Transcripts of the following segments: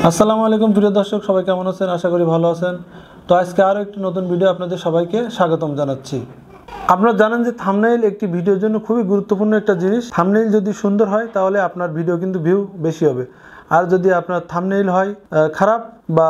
আসসালামু আলাইকুম প্রিয় দর্শক, সবাই কেমন আছেন? আশা করি ভালো আছেন। তো আজকে আরও একটি নতুন ভিডিও আপনাদের সবাইকে স্বাগতম জানাচ্ছি। আপনারা জানেন যে থাম্বনেইল একটি ভিডিওর জন্য খুবই গুরুত্বপূর্ণ একটা জিনিস। থাম্বনেইল যদি সুন্দর হয় তাহলে আপনার ভিডিও কিন্তু ভিউ বেশি হবে, আর যদি আপনার থাম্বনেইল হয় খারাপ বা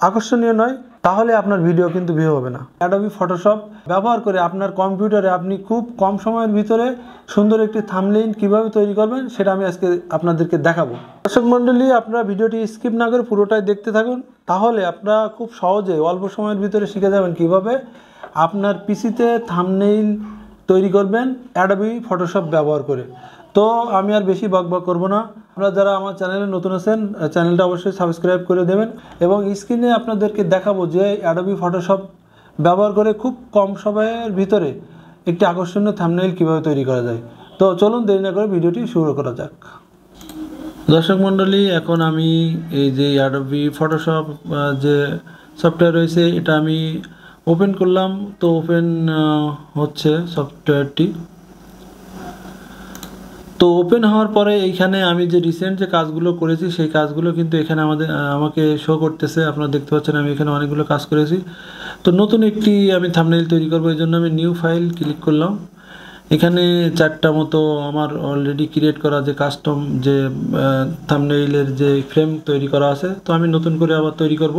আকর্ষণীয় নয় তাহলে আপনার ভিডিও কিন্তু ভিউ হবে না। অ্যাডোবি ফটোশপ ব্যবহার করে আপনার কম্পিউটারে আপনি খুব কম সময়ের ভিতরে সুন্দর একটি থাম্বনেইল কিভাবে তৈরি করবেন সেটা আমি আজকে আপনাদেরকে দেখাবো। দর্শক মণ্ডলী, আপনারা ভিডিওটি স্কিপ না করে পুরোটাই দেখতে থাকুন, তাহলে আপনারা খুব সহজে অল্প সময়ের ভিতরে শিখে যাবেন কিভাবে আপনার পিসিতে থাম্বনেইল তৈরি করবেন অ্যাডোবি ফটোশপ ব্যবহার করে। তো আমি আর বেশি বকবক করব না। আপনারা যারা আমার চ্যানেলে নতুন আছেন চ্যানেলটা অবশ্যই সাবস্ক্রাইব করে দেবেন, এবং স্ক্রিনে আপনাদেরকে দেখাবো যে অ্যাডোবি ফটোশপ ব্যবহার করে খুব কম সময়ের ভিতরে একটি আকর্ষণীয় থাম্বনেইল কীভাবে তৈরি করা যায়। তো চলুন দেরি না করে ভিডিওটি শুরু করা যাক। দর্শক মণ্ডলী, এখন আমি এই যে অ্যাডোবি ফটোশপ যে সফটওয়্যার রয়েছে এটা আমি ওপেন করলাম। তো ওপেন হচ্ছে সফটওয়্যারটি। তো ওপেন হওয়ার পরে এইখানে আমি যে রিসেন্ট যে কাজগুলো করেছি সেই কাজগুলো কিন্তু এখানে আমাকে শো করতেছে। আপনারা দেখতে পাচ্ছেন আমি এখানে অনেকগুলো কাজ করেছি। তো নতুন একটি আমি থাম্বনেইল তৈরি করবো, এই জন্য আমি নিউ ফাইল ক্লিক করলাম। এখানে 4টা মতো আমার অলরেডি ক্রিয়েট করা যে কাস্টম যে থাম্বনেইলের যে ফ্রেম তৈরি করা আছে, তো আমি নতুন করে আবার তৈরি করব।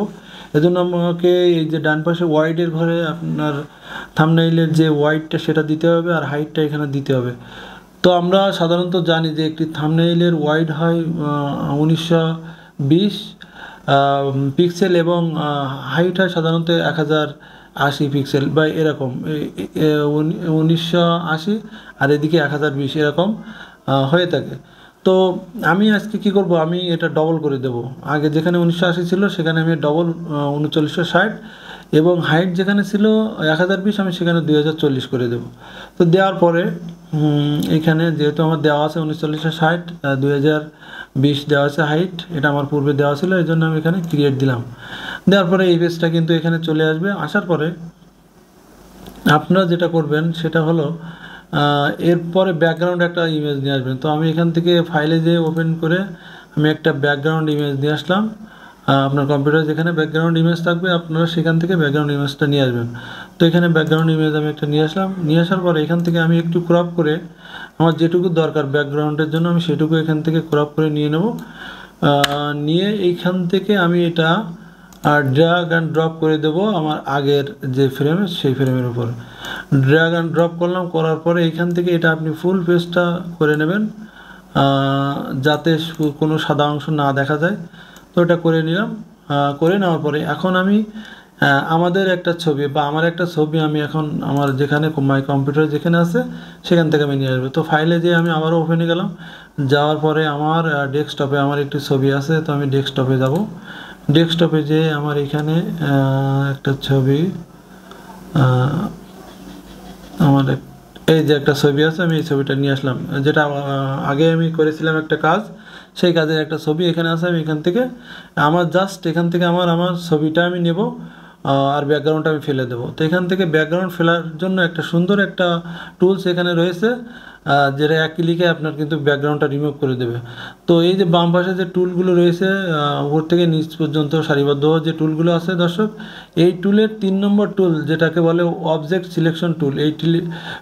এজন্য আমাকে এই যে ডান পাশে ওয়াইডের ঘরে আপনার থাম্বনেইলের যে ওয়াইডটা সেটা দিতে হবে, আর হাইটটা এখানে দিতে হবে। তো আমরা সাধারণত জানি যে একটি থাম্বনেইলের ওয়াইড হয় 1920 পিক্সেল এবং হাইট হয় সাধারণত 1080 পিক্সেল বা এরকম 1980, আর এদিকে 1020 এরকম হয়ে থাকে। তো আমি আজকে কি করব, আমি এটা ডবল করে দেব। আগে যেখানে 1980 ছিল সেখানে আমি ডবল 3960, এবং হাইট যেখানে ছিল 1020 আমি সেখানে 2040 করে দেব। তো দেওয়ার পরে এখানে যেহেতু আমার দেওয়া আছে 1960 2020 দেওয়া আছে হাইট, এটা আমার পূর্বে দেওয়া ছিল, এই জন্য আমি এখানে ক্রিয়েট দিলাম। দেওয়ার পরে এই পেজটা কিন্তু এখানে চলে আসবে। আসার পরে আপনারা যেটা করবেন সেটা হলো এরপরে ব্যাকগ্রাউন্ড একটা ইমেজ নিয়ে আসবেন। তো আমি এখান থেকে ফাইলে যেয়ে ওপেন করে আমি একটা ব্যাকগ্রাউন্ড ইমেজ নিয়ে আসলাম। আপনার কম্পিউটারে যেখানে ব্যাকগ্রাউন্ড ইমেজ থাকবে আপনারা সেখান থেকে ব্যাকগ্রাউন্ড ইমেজটা নিয়ে আসবেন। তো এখানে ব্যাকগ্রাউন্ড ইমেজ আমি একটা নিয়ে আসলাম। নিয়ে আসার পরে এখান থেকে আমি একটু ক্রপ করে আমার যেটুকু দরকার ব্যাকগ্রাউন্ডের জন্য আমি সেটুকু এখান থেকে ক্রপ করে নিয়ে নেব। নিয়ে এইখান থেকে আমি এটা ড্র্যাগ অ্যান্ড ড্রপ করে দেব আমার আগের যে ফ্রেম সেই ফ্রেমের উপর। ড্র্যাগ অ্যান্ড ড্রপ করলাম, করার পরে এইখান থেকে এটা আপনি ফুল পেজটা করে নেবেন যাতে কোনো সাদা অংশ না দেখা যায়। তো এটা করে নিলাম। করে নেওয়ার পরে এখন আমি আমাদের একটা ছবি বা আমার একটা ছবি আমি এখন আমার যেখানে মাই কম্পিউটার যেখানে আছে সেখান থেকে আমি নিয়ে আসবো। তো ফাইলে যেয়ে আমি আবারও ওপেনে গেলাম। যাওয়ার পরে আমার ডেস্কটপে আমার একটি ছবি আছে, তো আমি ডেস্কটপে যাব। ডেস্কটপে যেয়ে আমার এখানে একটা ছবি আমার এই যে একটা ছবি আছে, আমি এই ছবিটা নিয়ে আসলাম। যেটা আগে আমি করেছিলাম একটা কাজ, সেই কাজের একটা ছবি এখানে আছে। আমি এখান থেকে আমার জাস্ট এখান থেকে আমার ছবিটা আমি নেব, আর ব্যাকগ্রাউন্ডটা আমি ফেলে দেবো। তো এখান থেকে ব্যাকগ্রাউন্ড ফেলার জন্য একটা সুন্দর একটা টুলস এখানে রয়েছে, যেটা এক ক্লিকে আপনার কিন্তু ব্যাকগ্রাউন্ডটা রিমুভ করে দেবে। তো এই যে বাম পাশে যে টুলগুলো রয়েছে উপর থেকে নিচ পর্যন্ত সারিবদ্ধ যে টুলগুলো আছে দর্শক, এই টুলের 3 নম্বর টুল যেটাকে বলে অবজেক্ট সিলেকশন টুল, এই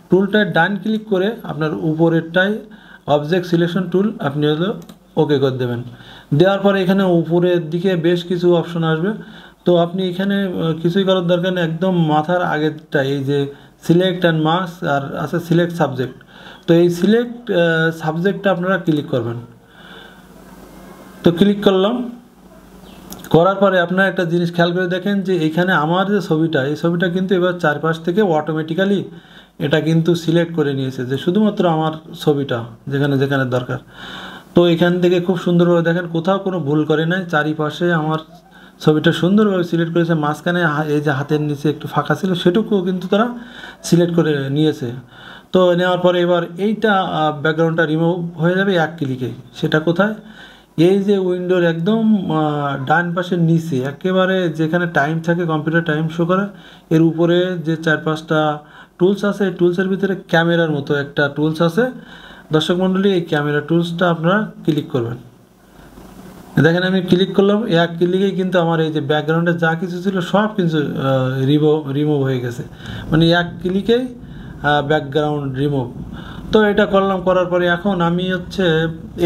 টুলটায় ডান ক্লিক করে আপনার উপরেরটাই অবজেক্ট সিলেকশন টুল আপনি হলো ওকে করে দেবেন। দেওয়ার পরে এখানে উপরের দিকে বেশ কিছু অপশন আসবে। তো আপনি এখানে কিছুই করার দরকার নেই, একদম মাথার আগেরটা এই যে সিলেক্ট অ্যান্ড মার্কস আর আছে সিলেক্ট সাবজেক্ট। তো এই সিলেক্ট সাবজেক্টটা আপনারা ক্লিক করবেন। তো ক্লিক করলাম, করার পরে আপনারা একটা জিনিস খেয়াল করে দেখেন যে এখানে আমার যে ছবিটা, এই ছবিটা কিন্তু এবার চারপাশ থেকে অটোমেটিক্যালি এটা কিন্তু সিলেক্ট করে নিয়েছে যে শুধুমাত্র আমার ছবিটা যেখানে যেখানে দরকার। তো এখান থেকে খুব সুন্দরভাবে দেখেন কোথাও কোনো ভুল করে নাই, চারিপাশে আমার ছবিটা সুন্দরভাবে সিলেক্ট করেছে। মাঝখানে এই যে হাতের নিচে একটু ফাঁকা ছিল সেটুকুও কিন্তু তারা সিলেক্ট করে নিয়েছে। তো নেওয়ার পরে এবার এইটা ব্যাকগ্রাউন্ডটা রিমুভ হয়ে যাবে এক ক্লিকে। সেটা কোথায়? এই যে উইন্ডোর একদম ডান পাশের নিচে একেবারে যেখানে টাইম থাকে, কম্পিউটার টাইম শো করে, এর উপরে যে 4-5টা টুলস আছে, এই টুলসের ভিতরে ক্যামেরার মতো একটা টুলস আছে দর্শক মণ্ডলী। এই ক্যামেরা টুলসটা আপনারা ক্লিক করবেন। দেখেন আমি ক্লিক করলাম, এক ক্লিকেই কিন্তু আমার এই যে ব্যাকগ্রাউন্ডে যা কিছু ছিল সব কিছু রিমুভ হয়ে গেছে, মানে এক ক্লিকেই ব্যাকগ্রাউন্ড রিমুভ। তো এটা করলাম, করার পরে এখন আমি হচ্ছে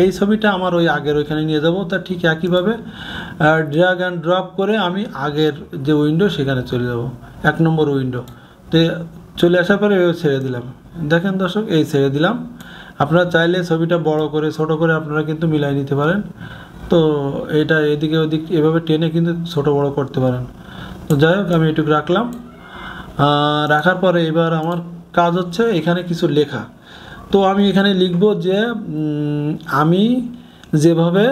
এই ছবিটা আমার ওই আগের ওইখানে নিয়ে যাব। তা ঠিক একইভাবে ড্র্যাগ অ্যান্ড ড্রপ করে আমি আগের যে উইন্ডো সেখানে চলে যাব, 1 নম্বর উইন্ডো। তো চলে আসার পরে ছেড়ে দিলাম। দেখেন দর্শক, এই ছেড়ে দিলাম। আপনারা চাইলে ছবিটা বড় করে ছোট করে আপনারা কিন্তু মিলাই নিতে পারেন। তো এটা এদিকে ওদিক এভাবে টেনে কিন্তু ছোট বড় করতে পারেন। তো যাই হোক, আমি এটুকু রাখলাম। রাখার পরে এবার আমার কাজ হচ্ছে এখানে কিছু লেখা। তো আমি এখানে লিখব যে আমি যেভাবে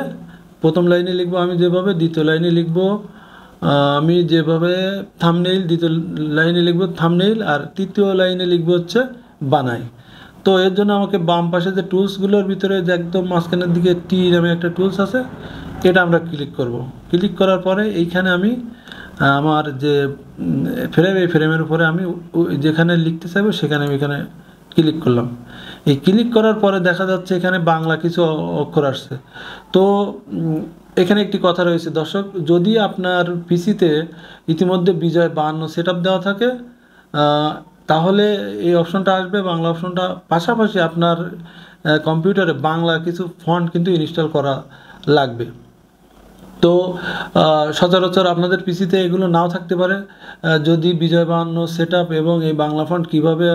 প্রথম লাইনে লিখব, আমি যেভাবে দ্বিতীয় লাইনে লিখব, আমি যেভাবে থাম্বনেইল, দ্বিতীয় লাইনে লিখব থাম্বনেইল, আর তৃতীয় লাইনে লিখব হচ্ছে বানাই। তো এর জন্য আমাকে বাম পাশে যে টুলসগুলোর ভিতরে যে একদম মাঝখানের দিকে টি নামে একটা টুলস আছে, এটা আমরা ক্লিক করব। ক্লিক করার পরে এইখানে আমি আমার যে ফ্রেম, এই ফ্রেমের উপরে আমি যেখানে লিখতে চাইবো সেখানে আমি এখানে ক্লিক করলাম। এই ক্লিক করার পরে দেখা যাচ্ছে এখানে বাংলা কিছু অক্ষর আসছে। তো এখানে একটি কথা রয়েছে দর্শক, যদি আপনার পিসিতে ইতিমধ্যে বিজয় 52 সেট আপ দেওয়া থাকে তাহলে এই অপশনটা আসবে, বাংলা অপশনটা। পাশাপাশি আপনার কম্পিউটারে বাংলা কিছু ফন্ট কিন্তু ইনস্টল করা লাগবে। তো সচরাচর আপনাদের পিসিতে এগুলো নাও থাকতে পারে। যদি বিজয় 52 সেট আপ এবং এই বাংলা ফন্ট কীভাবে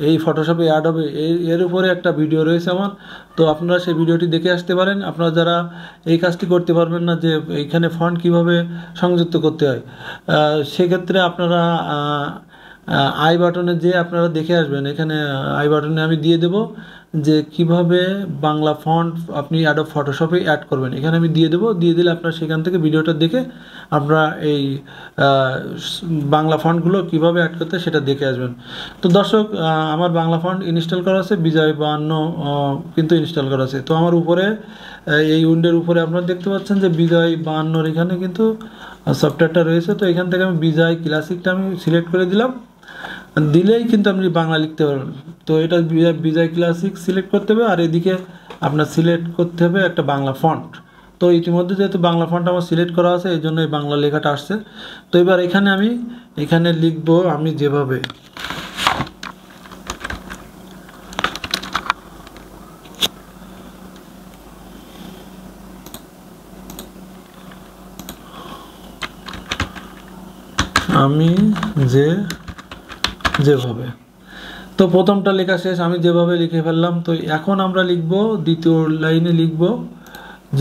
এই ফটোশপে অ্যাড হবে এর উপরে একটা ভিডিও রয়েছে আমার। তো আপনারা সেই ভিডিওটি দেখে আসতে পারেন। আপনারা যারা এই কাজটি করতে পারবেন না যে এইখানে ফন্ট কিভাবে সংযুক্ত করতে হয়, সেক্ষেত্রে আপনারা আই বাটনে যে আপনারা দেখে আসবেন। এখানে আই বাটনে আমি দিয়ে দেব যে কিভাবে বাংলা ফন্ট আপনি অ্যাডোব ফটোশপে অ্যাড করবেন, এখানে আমি দিয়ে দেবো। দিয়ে দিলে আপনারা সেখান থেকে ভিডিওটা দেখে আপনারা এই বাংলা ফন্টগুলো কিভাবে অ্যাড করতে সেটা দেখে আসবেন। তো দর্শক, আমার বাংলা ফন্ট ইনস্টল করা আছে, বিজয় 52 কিন্তু ইনস্টল করা আছে। তো আমার উপরে এই উইন্ডোর উপরে আপনারা দেখতে পাচ্ছেন যে বিজয় 52 এখানে কিন্তু সফটওয়্যারটা রয়েছে। তো এখান থেকে আমি বিজয় ক্লাসিকটা আমি সিলেক্ট করে দিলাম, দিলেই কিন্তু আপনি বাংলা লিখতে পারবেন। তো এটা বিজয় ক্লাসিক সিলেক্ট করতে হবে, আর এদিকে আপনার সিলেক্ট করতে হবে একটা বাংলা ফন্ট। তো ইতিমধ্যে যেহেতু বাংলা ফন্ট আমার সিলেক্ট করা আছে, এই জন্য এই বাংলা লেখাটা আসছে। তো এবার এখানে আমি লিখব আমি যেভাবে। আমি যেভাবে। তো প্রথমটা লেখা শেষ, আমি যেভাবে লিখে ফেললাম। তো এখন আমরা লিখব দ্বিতীয় লাইনে লিখব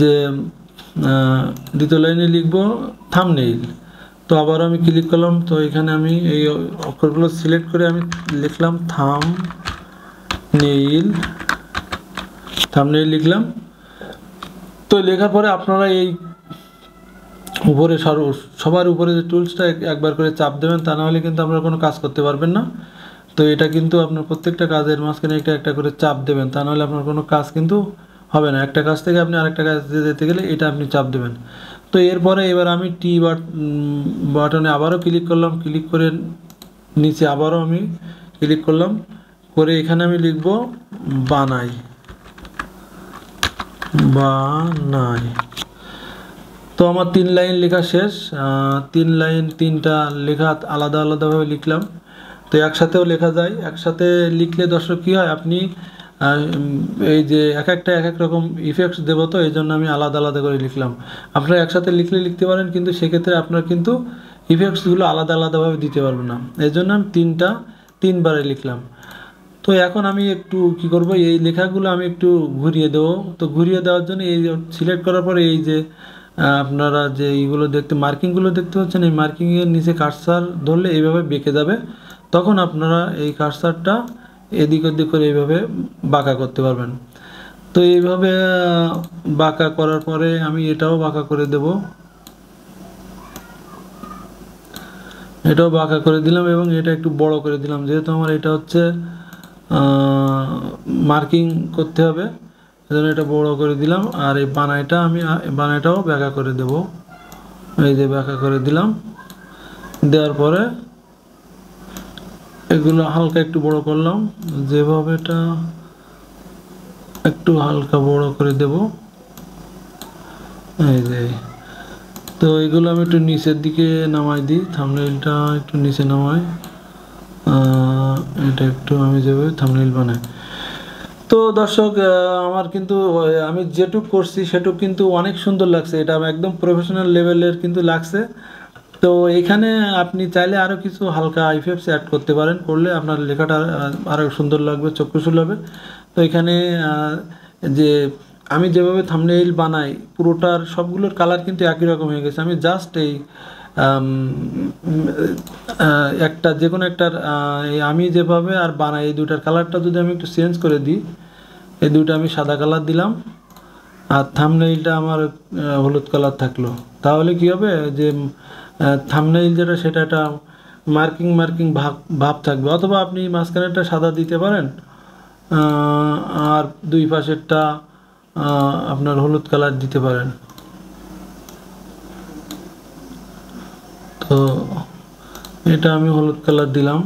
যে দ্বিতীয় লাইনে লিখব থাম্বনেইল। তো আবার আমি ক্লিক করলাম। তো এখানে আমি এই অক্ষরগুলো সিলেক্ট করে আমি লিখলাম থাম্বনেইল লিখলাম। তো লেখার পরে আপনারা এই উপরে সবার উপরে যে টুলসটা একবার করে চাপ দেবেন, তা নাহলে কিন্তু আপনারা কোনো কাজ করতে পারবেন না। তো এটা কিন্তু আপনার প্রত্যেকটা কাজের মাঝখানে একটা করে চাপ দেবেন, তা নাহলে আপনার কোনো কাজ কিন্তু হবে না। একটা কাজ থেকে আপনি আরেকটা কাজে যেতে গেলে এটা আপনি চাপ দেবেন। তো এরপরে এবার আমি টি বাটনে আবারও ক্লিক করলাম। ক্লিক করে নিচে আবারও আমি ক্লিক করলাম, করে এখানে আমি লিখব বানাই। তো আমার 3 লাইন লেখা শেষ। 3 লাইন 3টা লেখা আলাদা আলাদাভাবে লিখলাম। তো একসাথেও লেখা যায়। একসাথে লিখলে দর্শক কী হয়, আপনি এই যে এক এক রকম ইফেক্টস দেবো, তো এই জন্য আমি আলাদা আলাদা করে লিখলাম। আপনারা একসাথে লিখতে পারেন, কিন্তু সেক্ষেত্রে আপনার কিন্তু ইফেক্টসগুলো আলাদা আলাদাভাবে দিতে পারবেন না। এই জন্য আমি 3বারে লিখলাম। তো এখন আমি একটু কি করব, এই লেখাগুলো আমি একটু ঘুরিয়ে দেবো। তো ঘুরিয়ে দেওয়ার জন্য এই সিলেক্ট করার পরে এই যে আপনারা যে এইগুলো মার্কিংগুলো দেখতে পাচ্ছেন, এই মার্কিংয়ের নিচে কার্সার ধরলে এইভাবে বেঁকে যাবে। তখন আপনারা এই কার্সারটা এদিক ওদিক করে এইভাবে বাঁকা করতে পারবেন। তো এইভাবে বাঁকা করার পরে আমি এটাও বাঁকা করে দেব, এটাও বাঁকা করে দিলাম এবং এটা একটু বড় করে দিলাম, যেহেতু আমার এটা হচ্ছে মার্কিং করতে হবে, সেজন্য এটা বড় করে দিলাম। আর এই বানাইটাও বাঁকা করে দেব। এই যে বাঁকা করে দিলাম। দেওয়ার পরে এগুলো হালকা একটু বড় করলাম, যেভাবে এটা একটু হালকা বড় করে দেব। এই যে, তো এগুলো আমি একটু নিচের দিকে নামাই দিই, থাম্বনেইলটা একটু নিচে নামাই, এটা একটু আমি যেভাবে থাম্বনেইল বানাই। তো দর্শক, আমার কিন্তু আমি যেটুক করছি সেটুক কিন্তু অনেক সুন্দর লাগছে, এটা একদম প্রফেশনাল লেভেলের কিন্তু লাগছে। তো এখানে আপনি চাইলে আরও কিছু হালকা ইফেক্টস অ্যাড করতে পারেন, করলে আপনার লেখাটা আরও সুন্দর লাগবে, চক্ষুশূল হবে। তো এখানে যে আমি যেভাবে থাম্বনেইল বানাই পুরোটার সবগুলোর কালার কিন্তু একই রকম হয়ে গেছে। আমি জাস্ট এই একটা যে কোনো একটার আমি যেভাবে আর বানাই এই দুটার কালারটা যদি আমি একটু চেঞ্জ করে দিই, এই দুটো আমি সাদা কালার দিলাম আর থাম্বনেইলটা আমার হলুদ কালার থাকলো, তাহলে কি হবে যে থাম্বনেইল যেটা সেটা একটা মার্কিং মার্কিং ভাব থাকবে। অথবা আপনি মাঝখানেরটা সাদা দিতে পারেন, আর দুই পাশেরটা আপনার হলুদ কালার দিতে পারেন। তো এটা আমি হলুদ কালার দিলাম,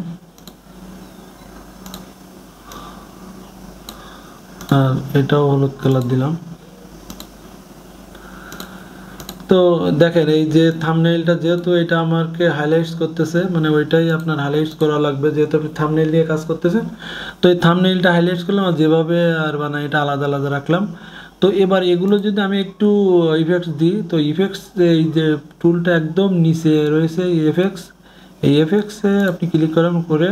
আর এটাও হলুদ কালার দিলাম। তো দেখেন এই যে থাম্বনেইলটা যেহেতু এটা আমাকে হাইলাইটস করতেছে, মানে ওইটাই আপনার হাইলাইটস করা লাগবে, যেহেতু আপনি থাম্বনেইল দিয়ে কাজ করতেছেন। তো এই থাম্বনেইলটা হাইলাইটস করলাম আর যেভাবে আর মানে এটা আলাদা আলাদা রাখলাম। তো এবার এগুলো যদি আমি একটু ইফেক্টস দিই, তো ইফেক্টস এই যে টুলটা একদম নিচে রয়েছে এফেক্টস, এই এফেক্টসে আপনি ক্লিক করেন, করে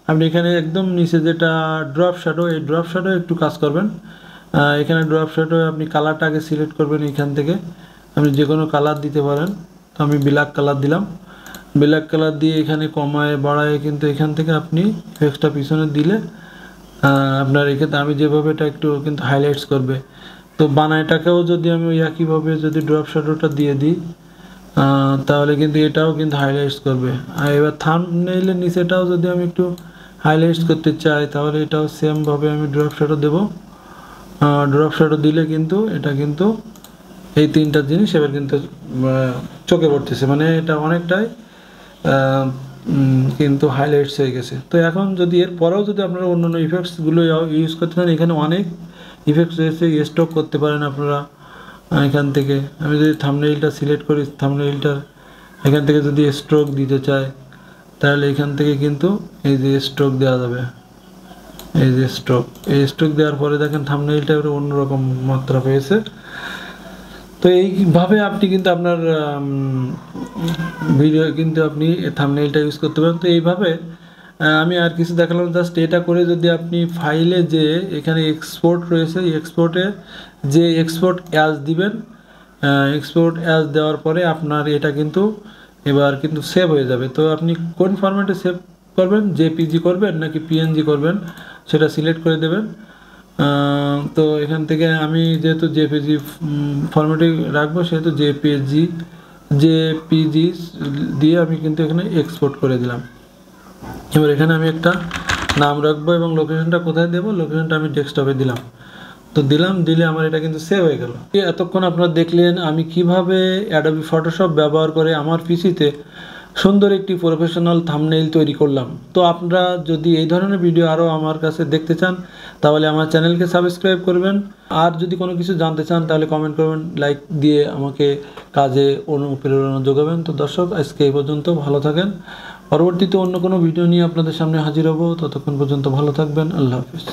আপনি এখানে একদম নিচে যেটা ড্রপ শ্যাডো, এই ড্রপ শ্যাডো একটু কাজ করবেন। এখানে ড্রপ শ্যাডো আপনি কালারটা আগে সিলেক্ট করবেন, এখান থেকে আপনি যে কোনো কালার দিতে পারেন। তো আমি ব্ল্যাক কালার দিলাম, ব্ল্যাক কালার দিয়ে এখানে কমায় বাড়ায় কিন্তু এখান থেকে আপনি ইফেক্টসটা পিছনে দিলে আপনার এক্ষেত্রে আমি যেভাবে এটা একটু কিন্তু হাইলাইটস করবে। তো বানাইটাকেও যদি আমি ওই একইভাবে যদি ড্রপ শ্যাডোটা দিয়ে দিই, তাহলে কিন্তু এটাও কিন্তু হাইলাইটস করবে। আর এবার থাম্বনেইলের নিচেটাও যদি আমি একটু হাইলাইটস করতে চাই, তাহলে এটাও সেমভাবে আমি ড্রপ শ্যাডো দেবো। ড্রপ শ্যাডো দিলে কিন্তু এটা কিন্তু এই তিনটা জিনিস এবার কিন্তু চোখে পড়তেছে, মানে এটা অনেকটাই কিন্তু হাইলাইটস হয়ে গেছে। তো এখন যদি এর পরেও যদি আপনারা অন্যান্য ইফেক্টসগুলো ইউজ করতে চান, এখানে অনেক ইফেক্টস রয়েছে, স্টক করতে পারেন আপনারা এখান থেকে। আমি যদি থাম্বনেইলটা সিলেক্ট করি, থাম্বনেইলটা এখান থেকে যদি স্ট্রোক দিতে চাই, তাহলে এখান থেকে কিন্তু এই যে স্ট্রোক দেওয়া যাবে, এই যে স্ট্রোক, এই স্ট্রোক দেওয়ার পরে দেখেন থাম্বনেইলটা এবার অন্যরকম মাত্রা পেয়েছে। তো এইভাবে আপনি কিন্তু আপনার ভিডিও কিন্তু আপনি থাম্বনেইলটা ইউজ করতে পারেন। তো এইভাবে আমি আর কিছু দেখালাম, জাস্ট এটা করে যদি আপনি ফাইলে যে এখানে এক্সপোর্ট রয়েছে, এক্সপোর্টে যে এক্সপোর্ট অ্যাজ দিবেন, এক্সপোর্ট অ্যাজ দেওয়ার পরে আপনার এটা কিন্তু এবার কিন্তু সেভ হয়ে যাবে। তো আপনি কোন ফরম্যাটে সেভ করবেন, জেপিজি করবেন নাকি পিএনজি করবেন, সেটা সিলেক্ট করে দেবেন। তো এখান থেকে আমি যেহেতু জেপিজি ফরম্যাটে রাখবো, সেহেতু জেপিজি দিয়ে আমি কিন্তু এখানে এক্সপোর্ট করে দিলাম। এবার এখানে আমি একটা নাম রাখবো এবং লোকেশনটা কোথায় দেবো, লোকেশনটা আমি ডেস্কটপে দিলাম। তো দিলে আমার এটা কিন্তু সেভ হয়ে গেল। এতক্ষণ আপনারা দেখলেন আমি কিভাবে অ্যাডোবি ফটোশপ ব্যবহার করে আমার পিসিতে সুন্দর একটি প্রফেশনাল থাম্বনেইল তৈরি করলাম। তো আপনারা যদি এই ধরনের ভিডিও আরও আমার কাছে দেখতে চান, তাহলে আমার চ্যানেলকে সাবস্ক্রাইব করবেন। আর যদি কোনো কিছু জানতে চান তাহলে কমেন্ট করবেন, লাইক দিয়ে আমাকে কাজে অনুপ্রেরণা যোগাবেন। তো দর্শক, আজকে এই পর্যন্ত, ভালো থাকেন। পরবর্তীতে অন্য কোনো ভিডিও নিয়ে আপনাদের সামনে হাজির হব, ততক্ষণ পর্যন্ত ভালো থাকবেন। আল্লাহ হাফিজ।